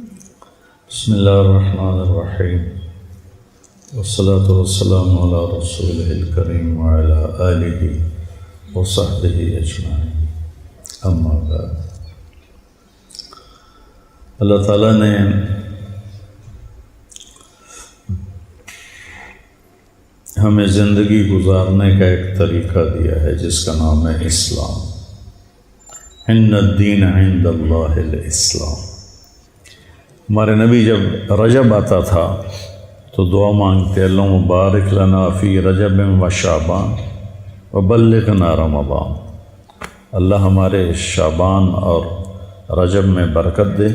بسم اللہ الرحمن الرحیم والصلاة والسلام علی رسولہ الکریم وعلی آلہ وصحبہ اجمعین، اما بعد۔ اللہ تعالیٰ نے ہمیں زندگی گزارنے کا ایک طریقہ دیا ہے جس کا نام ہے اسلام۔ ان الدین عند اللہ الاسلام۔ ہمارے نبی جب رجب آتا تھا تو دعا مانگتے، اللہم بارک لنا فی رجب و شعبان وبلغنا رمضان۔ اللہ ہمارے شعبان اور رجب میں برکت دے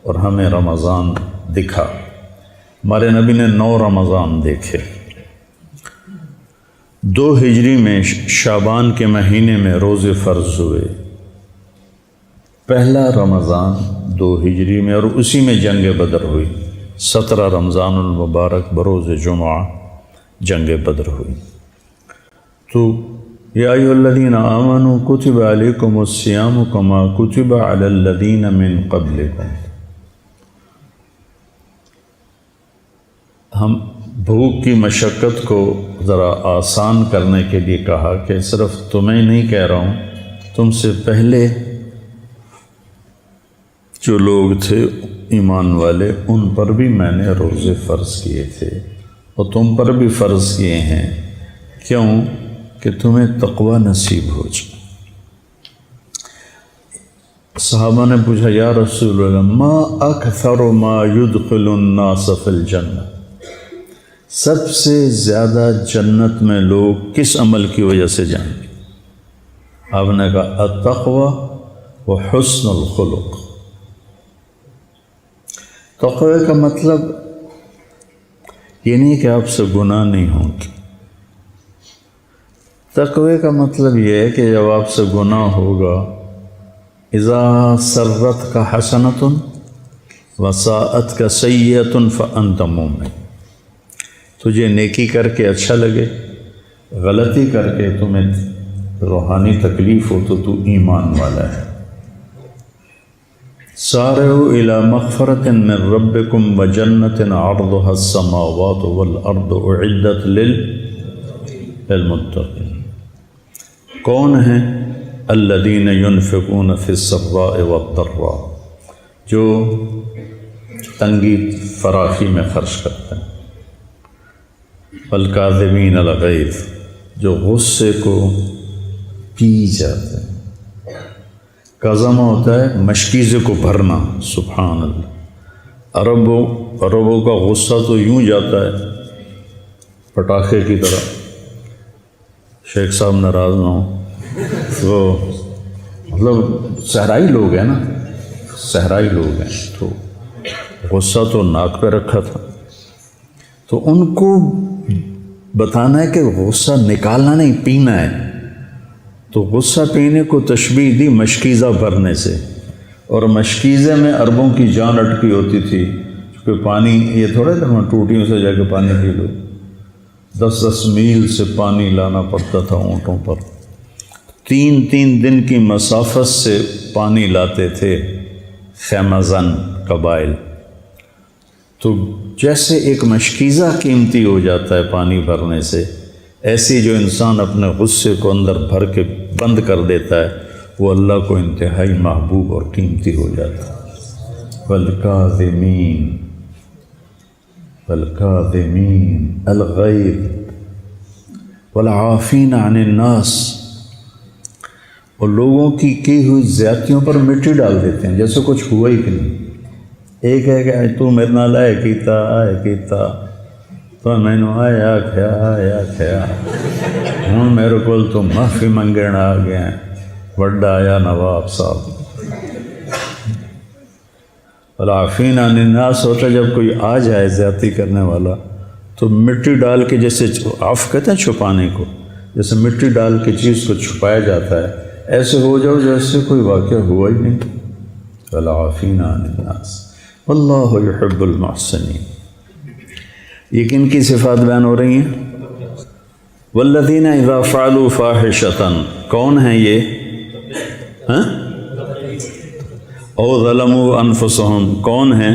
اور ہمیں رمضان دکھا۔ ہمارے نبی نے 9 رمضان دیکھے۔ 2 ہجری میں شعبان کے مہینے میں روزے فرض ہوئے، پہلا رمضان 2 ہجری میں، اور اسی میں جنگ بدر ہوئی۔ 17 رمضان المبارک بروز جمعہ جنگ بدر ہوئی۔ تو یا ایھا الذین آمنوا کتب علیکم الصیام کما کتب علی الذین من قبلکم۔ ہم بھوک کی مشقت کو ذرا آسان کرنے کے لیے کہا کہ صرف تمہیں نہیں کہہ رہا ہوں، تم سے پہلے جو لوگ تھے ایمان والے، ان پر بھی میں نے روزے فرض کیے تھے اور تم پر بھی فرض کیے ہیں، کیوں کہ تمہیں تقوی نصیب ہو جائے۔ صحابہ نے پوچھا، یا رسول اللہ ما اکثر ما يدخل الناس فی الجنہ، سب سے زیادہ جنت میں لوگ کس عمل کی وجہ سے جائیں گے؟ آپ نے کہا التقوی وحسن الخلق۔ تقوی کا مطلب یہ نہیں کہ آپ سے گناہ نہیں ہوں گے۔ تقوی کا مطلب یہ ہے کہ جب آپ سے گناہ ہوگا، اذا سرت کا حسنۃ وساءت کا سیئۃ فانت مومن، تجھے نیکی کر کے اچھا لگے، غلطی کر کے تمہیں روحانی تکلیف ہو تو ایمان والا ہے۔ سارعوا الی مغفرۃ من ربکم وجنۃ عرضها السماوات والارض اعدت للمتقین۔ کون ہیں؟ الذین ینفقون فی السراء والضراء، جو تنگی فراخی میں خرچ کرتے ہیں، والکاظمین الغیظ، جو غصے کو پی جاتے ہیں۔ قزم ہوتا ہے مشکیزے کو بھرنا، سبحان اللہ۔ عربوں کا غصہ تو یوں جاتا ہے پٹاخے کی طرح، شیخ صاحب ناراض نہ ہوں، تو مطلب صحرائی لوگ ہیں نا، صحرائی لوگ ہیں، تو غصہ تو ناک پہ رکھا تھا، تو ان کو بتانا ہے کہ غصہ نکالنا نہیں، پینا ہے۔ تو غصہ پینے کو تشبیہ دی مشکیزہ بھرنے سے، اور مشکیزے میں عربوں کی جان اٹکی ہوتی تھی، کیونکہ پانی یہ تھوڑا تھا ٹوٹیوں سے جا کے پانی پی لو، 10 میل سے پانی لانا پڑتا تھا اونٹوں پر، 3 دن کی مسافت سے پانی لاتے تھے خیمہ زن قبائل۔ تو جیسے ایک مشکیزہ قیمتی ہو جاتا ہے پانی بھرنے سے، ایسی جو انسان اپنے غصے کو اندر بھر کے بند کر دیتا ہے، وہ اللہ کو انتہائی محبوب اور قیمتی ہو جاتا ہے۔ والکاظمین الغیظ والعافین عن الناس، اور لوگوں کی ہوئی زیادتیوں پر مٹی ڈال دیتے ہیں جیسے کچھ ہوا ہی نہیں۔ ایک ہے کہ تو میرے نال آئے کیتا تو میں نے آیا کھیا ہوں میرے کو تو معافی منگن آ گیا، وڈا آیا نواب صاحب۔ والعافین عن الناس ہوتا ہے جب کوئی آ جائے زیادتی کرنے والا تو مٹی ڈال کے، جیسے عفو کہتے ہیں چھپانے کو، جیسے مٹی ڈال کے چیز کو چھپایا جاتا ہے، ایسے ہو جاؤ جیسے کوئی واقعہ ہوا ہی نہیں۔ والعافین عن الناس واللہ یحب المحسنین۔ یہ کن کی صفات بیان ہو رہی ہیں؟ والذین اذا فعلوا فاحشۃ، کون ہیں یہ؟ او ظلموا انفسهم، کون ہیں؟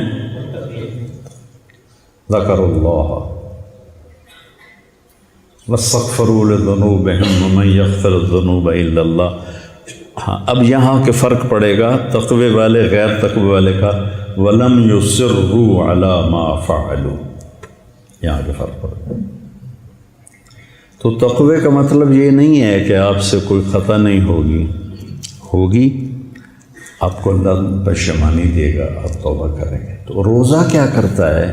ذکر اللہ واستغفروا لذنوبہم ومن یغفر الذنوب الا اللہ۔ ہاں، اب یہاں کے فرق پڑے گا تقوی والے غیر تقوی والے کا، ولم یصروا علی ما فعلوا، یہاں کے فرق پڑے گا۔ تو تقوی کا مطلب یہ نہیں ہے کہ آپ سے کوئی خطا نہیں ہوگی، آپ کو اللہ پشیمانی دے گا، آپ توبہ کریں گے۔ تو روزہ کیا کرتا ہے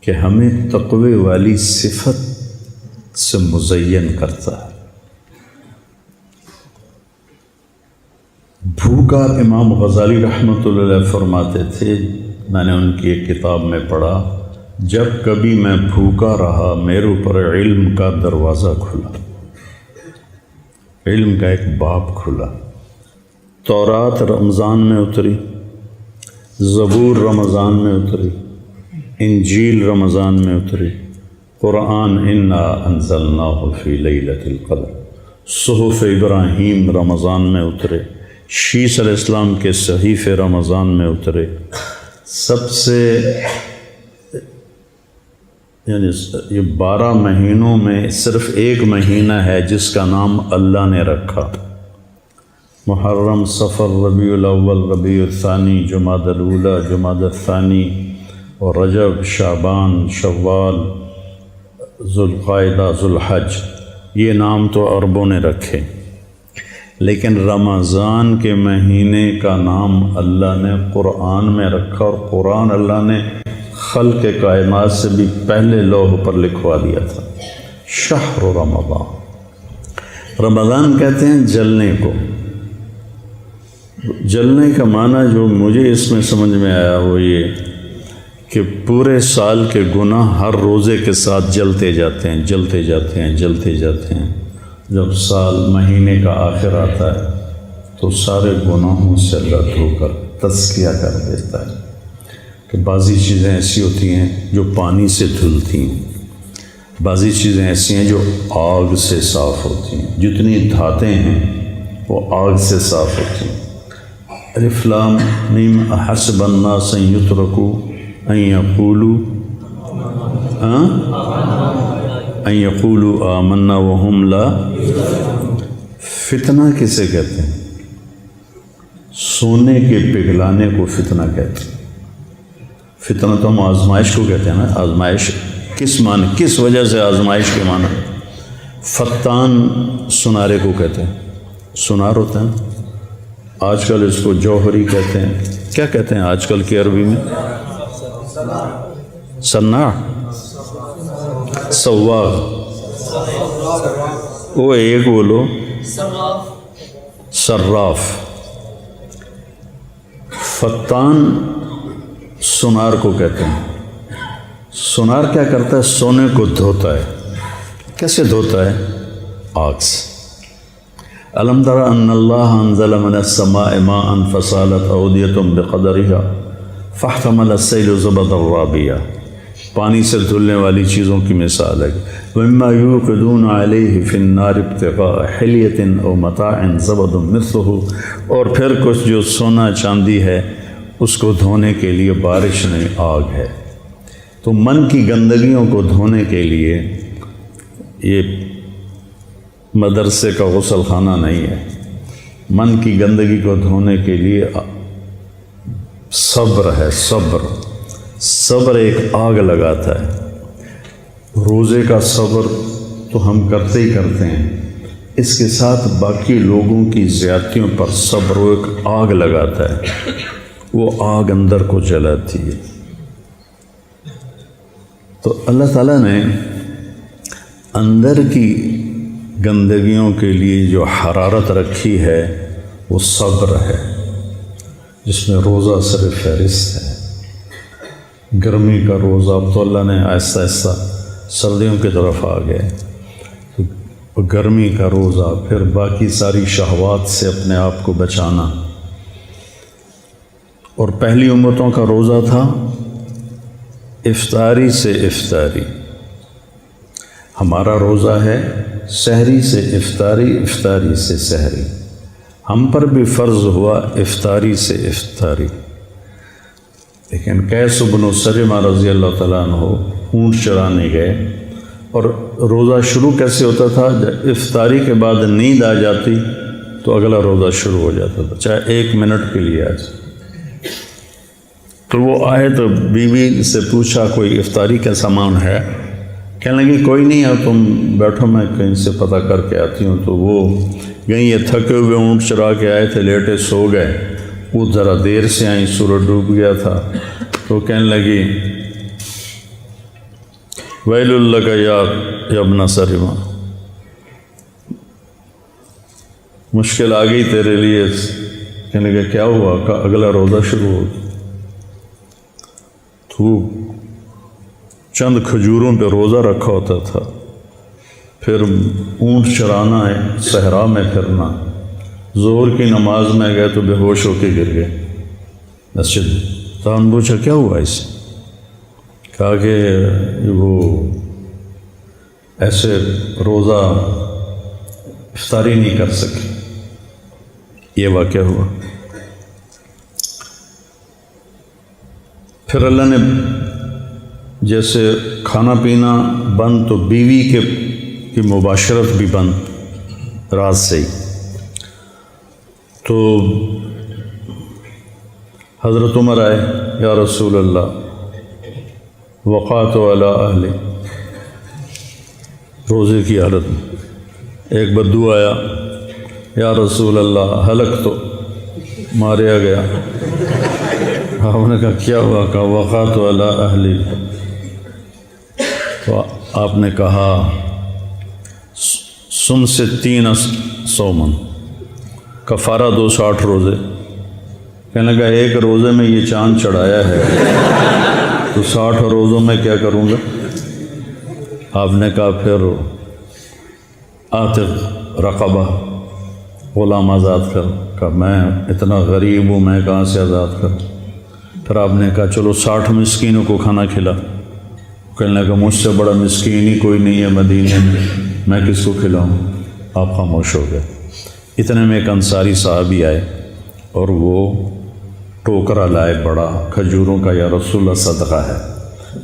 کہ ہمیں تقوی والی صفت سے مزین کرتا ہے۔ بھوکا امام غزالی رحمۃ اللہ علیہ فرماتے تھے، میں نے ان کی ایک کتاب میں پڑھا، جب کبھی میں بھوکا رہا میرے اوپر علم کا دروازہ کھلا، علم کا ایک باب کھلا۔ تورات رمضان میں اتری، زبور رمضان میں اتری، انجیل رمضان میں اتری، قرآن انا انزلناہ فی لیلۃ القدر، صحف ابراہیم رمضان میں اترے، شیس علیہ السلام کے صحیفے رمضان میں اترے۔ سب سے یعنی یہ 12 مہینوں میں صرف ایک مہینہ ہے جس کا نام اللہ نے رکھا، محرم، صفر، ربیع الاول، ربیع الثانی، جمادی الاولی، جمادی الثانی، اور رجب، شعبان، شوال، ذوالقعدہ، ذوالحج۔ یہ نام تو عربوں نے رکھے، لیکن رمضان کے مہینے کا نام اللہ نے قرآن میں رکھا، اور قرآن اللہ نے خلق کائنات سے بھی پہلے لوح پر لکھوا دیا تھا، شہر رمضان۔ رمضان کہتے ہیں جلنے کو۔ جلنے کا معنی جو مجھے اس میں سمجھ میں آیا وہ یہ کہ پورے سال کے گناہ ہر روزے کے ساتھ جلتے جاتے ہیں، جلتے جاتے ہیں، جلتے جاتے ہیں۔ جب سال مہینے کا آخر آتا ہے تو سارے گناہوں سے اللہ دھو کر تزکیہ کر دیتا ہے، کہ بعضی چیزیں ایسی ہوتی ہیں جو پانی سے دھلتی ہیں، بعضی چیزیں ایسی ہیں جو آگ سے صاف ہوتی ہیں، جتنی دھاتیں ہیں وہ آگ سے صاف ہوتی ہیں۔ الف لام میم احسب الناس ان یترکوا ان یقولوا آمنا وهم لا۔ فتنہ کسے کہتے ہیں؟ سونے کے پگھلانے کو فتنہ کہتے ہیں۔ فتنہ تو ہم آزمائش کو کہتے ہیں نا۔ آزمائش کس معنی، کس وجہ سے آزمائش کے معنی؟ فتان سنارے کو کہتے ہیں، سنار ہوتا ہے نا۔ آج کل اس کو جوہری کہتے ہیں، کیا کہتے ہیں آج کل کی عربی میں؟ سناع، سواغ، وہ ایک بولو، صراف۔ فتان سنار کو کہتے ہیں۔ سنار کیا کرتا ہے؟ سونے کو دھوتا ہے۔ کیسے دھوتا ہے؟ آگ سے۔ الم تر ان اللہ انزل من السماء ماء فسالت اودیۃ بقدرها فاحتمل السیل زبدا رابیا۔ پانی سے دھلنے والی چیزوں کی مثال ہے۔ ومما یوقدون علیہ فی النار ابتغاء حلیۃ او متاع زبد مثلہ، اور پھر کچھ جو سونا چاندی ہے اس کو دھونے کے لیے بارش نہیں، آگ ہے۔ تو من کی گندگیوں کو دھونے کے لیے یہ مدرسے کا غسل خانہ نہیں ہے۔ من کی گندگی کو دھونے کے لیے صبر ہے، صبر۔ صبر ایک آگ لگاتا ہے۔ روزے کا صبر تو ہم کرتے ہی کرتے ہیں، اس کے ساتھ باقی لوگوں کی زیادتیوں پر صبر وہ ایک آگ لگاتا ہے، وہ آگ اندر کو جلاتی ہے۔ تو اللہ تعالیٰ نے اندر کی گندگیوں کے لیے جو حرارت رکھی ہے وہ صبر ہے، جس میں روزہ صرف فہرست ہے۔ گرمی کا روزہ، اب تو اللہ نے آہستہ آہستہ سردیوں کی طرف آ گئے، تو گرمی کا روزہ، پھر باقی ساری شہوات سے اپنے آپ کو بچانا۔ اور پہلی امتوں کا روزہ تھا افطاری سے افطاری، ہمارا روزہ ہے سحری سے افطاری، افطاری سے سحری۔ ہم پر بھی فرض ہوا افطاری سے افطاری، لیکن قیس بن سلمہ رضی اللہ تعالیٰ عنہ اونٹ چرانے گئے، اور روزہ شروع کیسے ہوتا تھا؟ جب افطاری کے بعد نیند آ جاتی تو اگلا روزہ شروع ہو جاتا تھا، چاہے 1 منٹ کے لیے آ جائے۔ تو وہ آئے تو بیوی سے پوچھا کوئی افطاری کا سامان ہے؟ کہنے لگی کوئی نہیں ہے، تم بیٹھو میں کہیں سے پتہ کر کے آتی ہوں۔ تو وہ گئیں، یہ تھکے ہوئے اونٹ چرا کے آئے تھے، لیٹے سو گئے، وہ ذرا دیر سے آئیں، سورج ڈوب گیا تھا، تو کہنے لگی ویل لک یا ابن سلمہ، مشکل آ گئی تیرے لیے۔ کہنے لگا کیا ہوا؟ کہ اگلا روزہ شروع ہو۔ تو چند کھجوروں پہ روزہ رکھا ہوتا تھا، پھر اونٹ چرانا ہے، صحرا میں پھرنا، ظہر کی نماز میں گئے تو بے ہوش ہو کے گر گئے مسجد میں۔ تو ہم نے پوچھا کیا ہوا اسے؟ کہا کہ وہ ایسے روزہ افطاری نہیں کر سکے، یہ واقعہ ہوا۔ پھر اللہ نے جیسے کھانا پینا بند تو بیوی کی مباشرت بھی بند رات سے ہی۔ تو حضرت عمر آئے، یا رسول اللہ وقعت علی اہلی، روزے کی حالت میں ایک بدو آیا، یا رسول اللہ ہلک تو ماریا گیا۔ آپ نے کہا کیا ہوا؟ کہا وقعت علی اہلی۔ تو آپ نے کہا سم سے 3 سومن، کفارہ 260 روزے۔ کہنے لگا ایک روزے میں یہ چاند چڑھایا ہے تو 60 روزوں میں کیا کروں گا؟ آپ نے کہا پھر عاتق رقبہ، غلام آزاد کر۔ کہا میں اتنا غریب ہوں، میں کہاں سے آزاد کروں؟ پھر آپ نے کہا چلو 60 مسکینوں کو کھانا کھلا۔ کہنے لگا مجھ سے بڑا مسکین ہی کوئی نہیں ہے مدینے میں کس کو کھلاؤں؟ آپ خاموش ہو گئے۔ اتنے میں ایک انصاری صحابی آئے اور وہ ٹوکرا لائے بڑا کھجوروں کا، یا رسول اللہ صدقہ ہے۔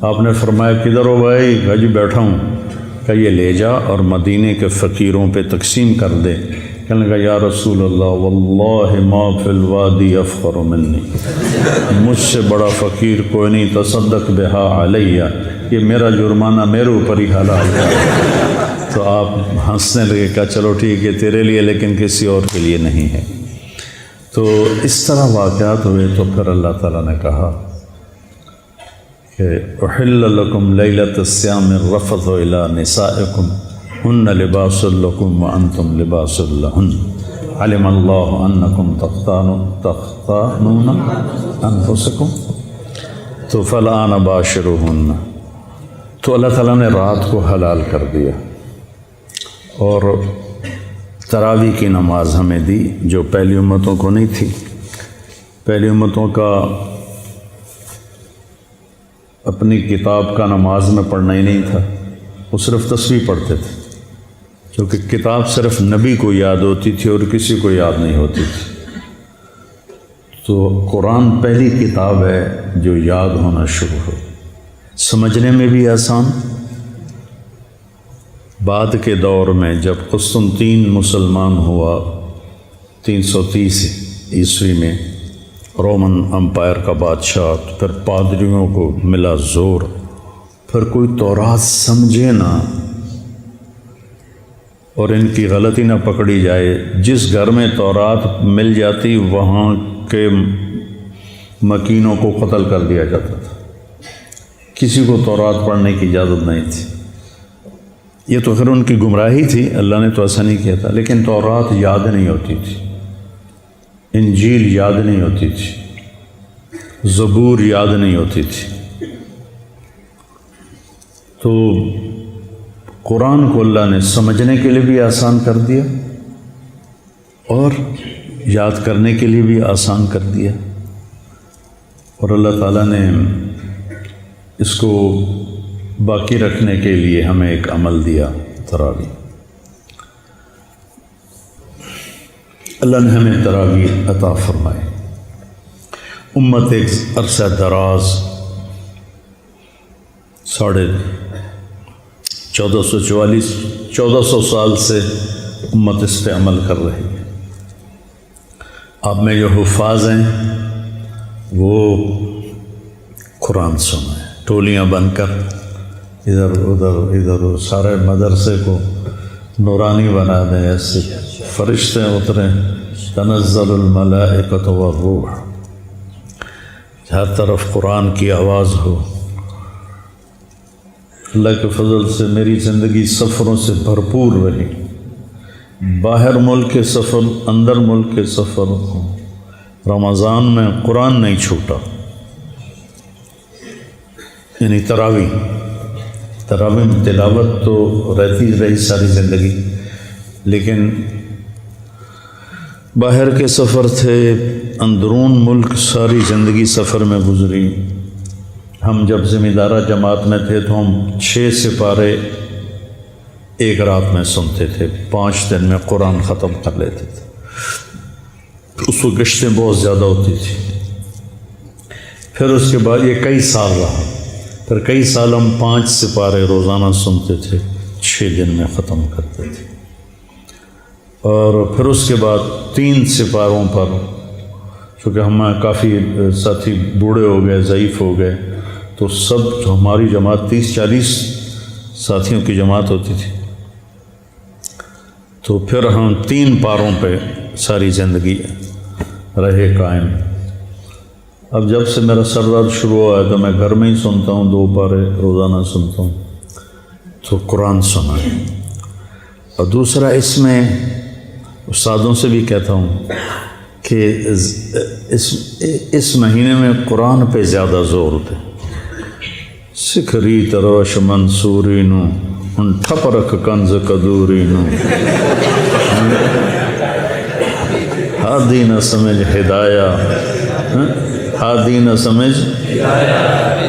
آپ نے فرمایا کدھر ہو بھائی؟ کہا جی بیٹھا ہوں۔ کہ یہ لے جا اور مدینے کے فقیروں پہ تقسیم کر دے۔ کہنے لگا یا رسول اللہ واللہ ما فی الوادی افقر منی، مجھ سے بڑا فقیر کوئی نہیں، تصدق بہا علیہ، یہ میرا جرمانہ میرے اوپر ہی حلال ہے۔ تو آپ ہنسنے لگے، کہا چلو ٹھیک ہے تیرے لیے، لیکن کسی اور کے لیے نہیں ہے۔ تو اس طرح واقعات ہوئے۔ تو پھر اللہ تعالیٰ نے کہا کہ احل لکم لیلۃ الصیام الرفث الی نسائکم ہن لباس لکم وانتم لباس لہن علم اللہ انکم تختانون انفسکم تو فالآن باشروہن۔ تو اللہ تعالیٰ نے رات کو حلال کر دیا اور تراویح کی نماز ہمیں دی، جو پہلی امتوں کو نہیں تھی۔ پہلی امتوں کا اپنی کتاب کا نماز میں پڑھنا ہی نہیں تھا، وہ صرف تسبیح پڑھتے تھے، کیونکہ کتاب صرف نبی کو یاد ہوتی تھی اور کسی کو یاد نہیں ہوتی تھی۔ تو قرآن پہلی کتاب ہے جو یاد ہونا شروع ہو، سمجھنے میں بھی آسان۔ بعد کے دور میں جب قسطنطین مسلمان ہوا 330 عیسوی میں، رومن امپائر کا بادشاہ، پھر پادریوں کو ملا زور، پھر کوئی تورات سمجھے نہ اور ان کی غلطی نہ پکڑی جائے۔ جس گھر میں تورات مل جاتی وہاں کے مکینوں کو قتل کر دیا جاتا تھا، کسی کو تورات پڑھنے کی اجازت نہیں تھی۔ یہ تو پھر ان کی گمراہی تھی، اللہ نے تو ایسا نہیں کیا تھا، لیکن تورات یاد نہیں ہوتی تھی، انجیل یاد نہیں ہوتی تھی، زبور یاد نہیں ہوتی تھی۔ تو قرآن کو اللہ نے سمجھنے کے لیے بھی آسان کر دیا اور یاد کرنے کے لیے بھی آسان کر دیا، اور اللہ تعالیٰ نے اس کو باقی رکھنے کے لیے ہمیں ایک عمل دیا، تراویح۔ اللہ نے ہمیں تراویح عطا فرمائے۔ امت ایک عرصہ دراز 1400 سال سے امت اس پہ عمل کر رہی ہے۔ آپ میں جو حفاظ ہیں وہ قرآن سنیں، ٹولیاں بن کر ادھر ادھر سارے مدرسے کو نورانی بنا دیں، ایسے فرشتے اتریں، تنزل الملائکۃ والروح، ہر طرف قرآن کی آواز ہو۔ اللہ کے فضل سے میری زندگی سفروں سے بھرپور رہی، باہر ملک کے سفر، اندر ملک کے سفر ہوں، رمضان میں قرآن نہیں چھوٹا، یعنی تراویح میں تلاوت تو رہی ساری زندگی، لیکن باہر کے سفر تھے، اندرون ملک ساری زندگی سفر میں گزری۔ ہم جب ذمہ دارہ جماعت میں تھے تو ہم 6 سپارے ایک رات میں سنتے تھے، 5 دن میں قرآن ختم کر لیتے تھے۔ اس وقت گشتیں بہت زیادہ ہوتی تھی۔ پھر اس کے بعد یہ کئی سال رہا، پھر کئی سال ہم 5 سپارے روزانہ سنتے تھے، 6 دن میں ختم کرتے تھے۔ اور پھر اس کے بعد 3 سپاروں پر، چونکہ ہم کافی ساتھی بوڑھے ہو گئے، ضعیف ہو گئے، تو سب ہماری جماعت 30-40 ساتھیوں کی جماعت ہوتی تھی، تو پھر ہم 3 پاروں پہ ساری زندگی رہے قائم۔ اب جب سے میرا سر درد شروع ہوا ہے تو میں گھر میں ہی سنتا ہوں، 2 پارے روزانہ سنتا ہوں، تو قرآن سنا ہے۔ اور دوسرا اس میں استادوں سے بھی کہتا ہوں کہ اس مہینے میں قرآن پہ زیادہ زور دیں۔ سکھری تروش منصوری نو ان ٹھپ رکھ کنز قدوری نو، ہادی نہ سمجھ ہدایہ، ہادی نہ سمجھ،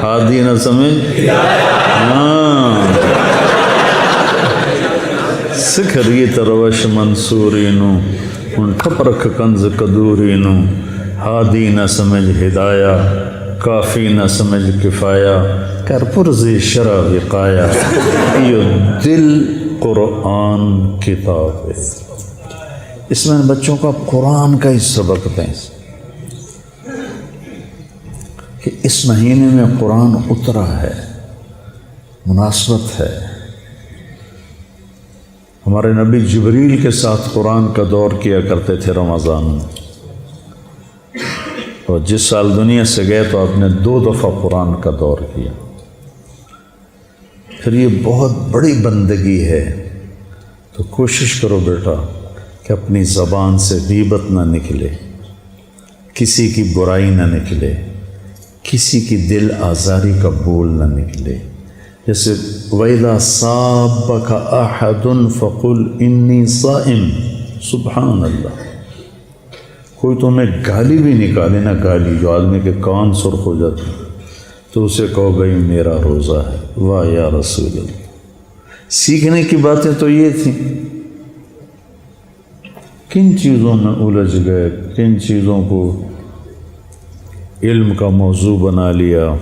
ہادی نہ سمجھ، سکھری تروش منصوری نو ان ٹھپ رکھ کنز قدوری نو، ہادی نہ سمجھ ہدایہ، کافی نہ سمجھ کفایہ، کر پرزی شرع وقایا، یہ دل قرآن کتاب ہے۔ اس میں بچوں کا قرآن کا ہی سبق دیں کہ اس مہینے میں قرآن اترا ہے، مناسبت ہے۔ ہمارے نبی جبریل کے ساتھ قرآن کا دور کیا کرتے تھے رمضان میں، اور جس سال دنیا سے گئے تو آپ نے 2 دفعہ قرآن کا دور کیا۔ پھر یہ بہت بڑی بندگی ہے، تو کوشش کرو بیٹا کہ اپنی زبان سے غیبت نہ نکلے، کسی کی برائی نہ نکلے، کسی کی دل آزاری کا بول نہ نکلے۔ جیسے وَإِذَا صَابَكَ أَحَدٌ فَقُلْ إِنِّي صَائِمٌ، سبحان اللہ۔ کوئی تمہیں گالی بھی نکالے نا، گالی جو آدمی کے کان سرخ ہو جاتے ہیں، تو اسے کہو بھائی میرا روزہ ہے۔ واہ یا رسول اللہ، سیکھنے کی باتیں تو یہ تھیں۔ کن چیزوں میں الجھ گئے، کن چیزوں کو علم کا موضوع بنا لیا۔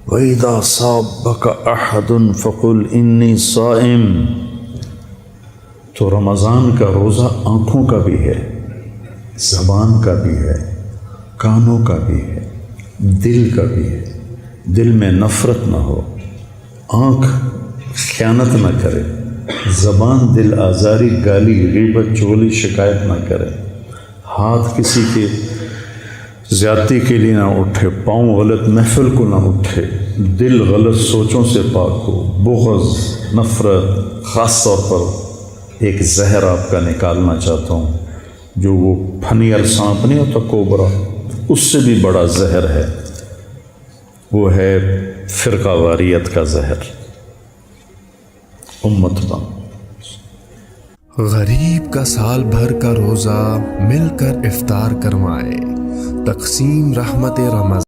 وَإِذَا صَابَكَ أَحَدٌ فَقُلْ إِنِّي صَائِمٌ۔ تو رمضان کا روزہ آنکھوں کا بھی ہے، زبان کا بھی ہے، کانوں کا بھی ہے، دل کا بھی ہے۔ دل میں نفرت نہ ہو، آنکھ خیانت نہ کرے، زبان دل آزاری، گالی، غیبت، چغلی، شکایت نہ کرے، ہاتھ کسی کے زیادتی کے لیے نہ اٹھے، پاؤں غلط محفل کو نہ اٹھے، دل غلط سوچوں سے پاک ہو، بغض، نفرت۔ خاص طور پر ایک زہر آپ کا نکالنا چاہتا ہوں، جو وہ پھنیر سانپ نہیں ہوتا، کوبرا، اس سے بھی بڑا زہر ہے، وہ ہے فرقہ واریت کا زہر، امت بم۔ غریب کا سال بھر کا روزہ مل کر افطار کروائے، تقسیم رحمت رمضان۔